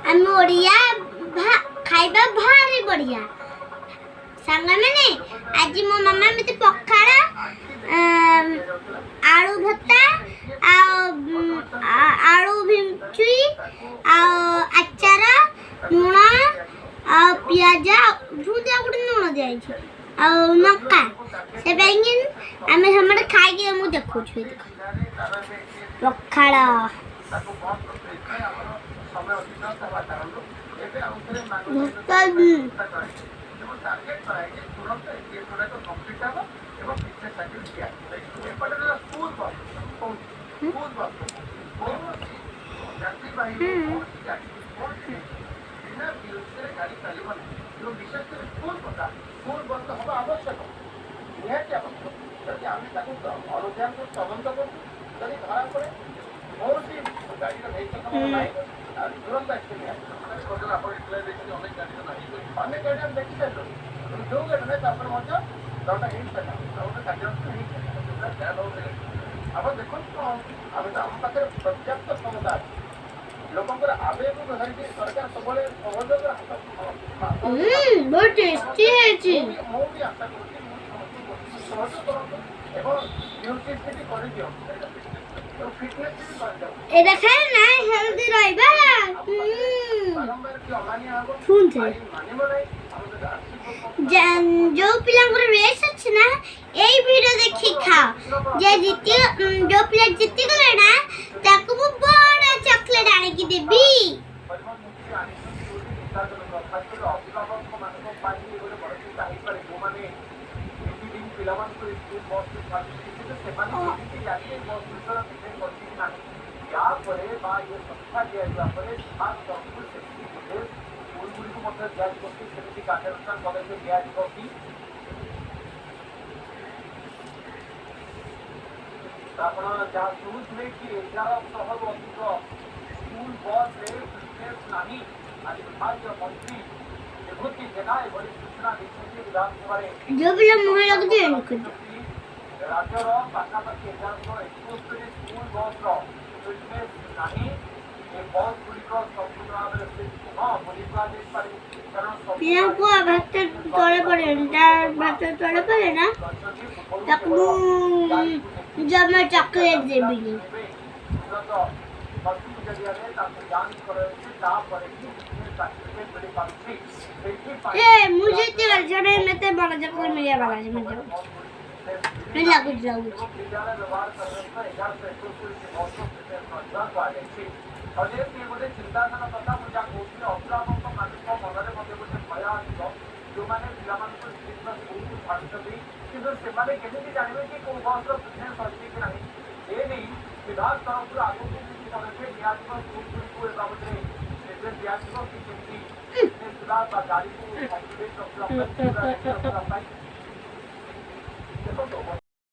আমি ওড়িয়া খাଇବା ଭାରି ବଢ଼ିଆ ସାଙ୍ଗମାନେ ଆଜି ମୋ ମାମା ମତେ ପଖାଳ ଆଳୁ ଭର୍ତ୍ତା ଆଳୁ ଭିଞ୍ଚୁଇ ଆଚାର ଲୁଣ ପିଆଜ ଭୁଜା ଗୋଟେ ଲୁଣ ଦିଆଯାଇଛି ଆଉ ଲଙ୍କା ସେ ପାଇଁକି ଆମେ ସମସ୍ତେ ଖାଇକି ମୁଁ ଦେଖୁଛୁ ପଖାଳ पर्याप्त क्षमता ଲୋକଙ୍କର ଆବେଗକୁ ଧରିକି ସରକାର ସବୁବେଳେ ସହଯୋଗର ହାତ ବହୁତ ଟେଷ୍ଟି ହେଇଛି ମୁଁ ବି ଆଶା କରୁଛି ସହଯୋଗ କରନ୍ତୁ ଏବଂ ନ୍ୟୁଟ୍ରିସନ୍ କରିଦିଅ ଫିଟନେସ୍ ବି କରିଦିଅ ଏଇଟା ଖାଇଲେ ନା ହେଲ୍ଦି ରହିବା ଯୋଉ ପିଲାଙ୍କର ରେସ୍ ଅଛି ନା ଏଇ ଭିଡିଓ ଦେଖି ଖାଅ ଯେ ଯୋଉ ପିଲା ଜିତିଗଲେ ନା ତାକୁ ମୁଁ ବଡ ଚକଲେଟ୍ ଆଣିକି ଦେବି ଆପଣ ଯାହା ଶୁଣୁଥିଲେ କି 1100ରୁ ଅଧିକ ସ୍କୁଲ ବସ୍ରେ ଫିଟନେସ୍ ନାହିଁ ଆଜି ବିଭାଗୀୟ ମନ୍ତ୍ରୀ ବିଭୂତି ଜେନା ଏଭଳି ସୂଚନା ଦେଇଛନ୍ତି ବିଧାନସଭାରେ ରାଜ୍ୟର ପାଖାପାଖି 1171 ସ୍କୁଲ ବସ୍ର ଫିଟନେସ୍ ନାହିଁ ଏ ବସ୍ ଗୁଡ଼ିକ ସମ୍ପୂର୍ଣ୍ଣ ଭାବରେ ବୋଲି କୁହାଯାଇପାରେ ପିଲାଙ୍କୁ ଭାତ ତଳେ ପଡେ ଭାତ ତଳେ ପଡେ ନା ତାକୁ ଜମା ଚକଲେଟ୍ ଦେବିନି ମୁଁ ଯେତେବେଳେ ଜଣେ ମତେ ବଡ଼ ଚକଲେଟ୍ ମିଳିବା ବାଲା ଲାଗୁଛି ଚିନ୍ତାଧାରା କଥା ମୁଁ ଯାହା କହୁଥିଲି ଅଭିଭାବକ ମାନଙ୍କ ମନରେ ମଧ୍ୟ ଗୋଟେ ଭୟ ଆସିବ ଯୋଉମାନେ ପିଲାମାନଙ୍କୁ ସ୍କୁଲକୁ ଛାଡୁଛନ୍ତି କିନ୍ତୁ ସେମାନେ କେମିତି ଜାଣିବେ କି କୋଉ ବସ୍ର ଫିଟନେସ୍ ଅଛି କି ନାହିଁ ଏ ନେଇ ବିଭାଗ ତରଫରୁ ଆଗକୁ କିଛି ପଦକ୍ଷେପ ଦିଆଯିବ ସ୍କୁଲଗୁଡ଼ିକୁ ଏ ବାବଦରେ ନିର୍ଦ୍ଦେଶ ଦିଆଯିବ କି କେମିତି ଫିଟନେସ୍ ଥିବା ବା ଗାଡ଼ିକୁ କମ୍ପ୍ଲିଟ୍ ରଖିବା ପାଇଁ ଦେଖନ୍ତୁ